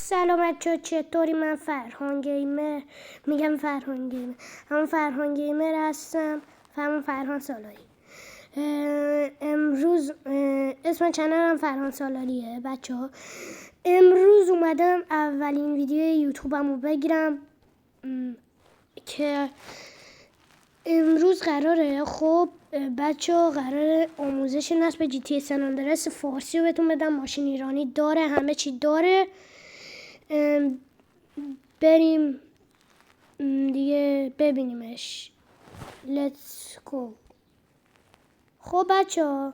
سلام بچه‌ها، چطوری؟ من فرهان گیمر همون فرهان گیمر هستم، همون فرهان سالاری. امروز اسم چنلم فرهان سالاریه بچه‌ها. امروز اومدم اولین ویدیو یوتیوبمو بگیرم که امروز قراره بچه‌ها قراره آموزش نصب جی تی سن آندرس فارسی رو بهتون بدم. ماشین ایرانی داره، همه چی داره. بریم دیگه ببینیمش. Let's go. خب بچه‌ها،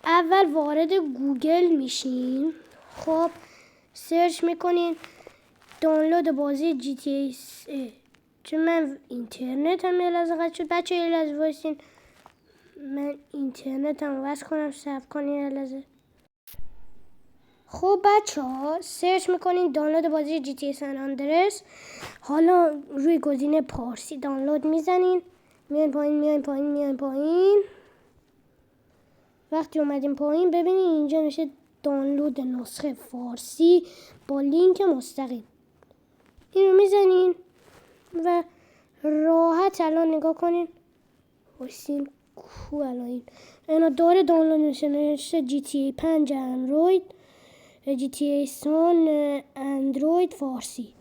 اول وارد گوگل میشین. خب سرچ میکنین دانلود بازی جی تی ای. چون من اینترنت هم یه لحظه قطع شد. بچه یه لحظه وایسین، من اینترنت هم وصل کنم. صبر کنین یه لحظه. خب بچه ها، سرچ میکنین دانلود بازی جی تی ای سن آندرس. حالا روی گزینه پارسی دانلود میزنین، میاین پایین. وقتی اومدین پایین ببینین اینجا نوشته دانلود نسخه فارسی با لینک مستقیم. اینو میزنین و راحت الان نگاه کنین. وایسین کو الان اینا داره دانلود نوشته جی تی ای 5 اندروید، جی تی ای سان اندروید فارسی.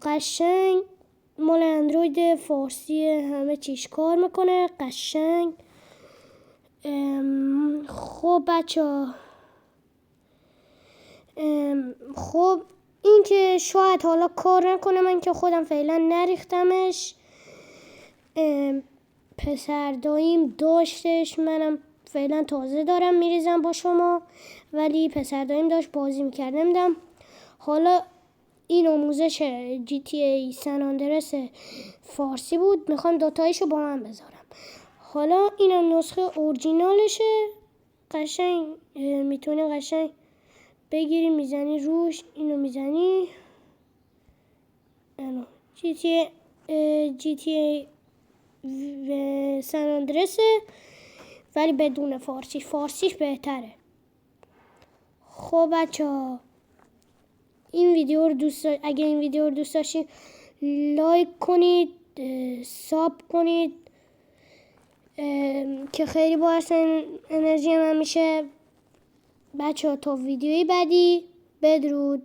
قشنگ مال اندروید فارسی، همه چیش کار میکنه قشنگ. خب بچه، خب این که شاید حالا کار نکنه، من که خودم فعلا نریختمش. پسر داییم داشتش، منم فعلا تازه دارم میریزم با شما، ولی پسر داییم داشت بازی میکرد نمیدم. حالا این آموزش جی تی ای سن آندرس فارسی بود، میخوام دوتایشو با من بذارم. حالا اینم نسخه اورجینالشه. قشنگ میتونی قشنگ بگیری میزنی روش، اینو میزنی جی تی ای سن آندرسه ولی بدون فارسیش بهتره. خب بچه‌ها، اگه این ویدیو رو دوست داشتین لایک کنید، ساب کنید که خیلی باعث انرژی من میشه. بچه‌ها تا ویدیوی بعدی، بدرود.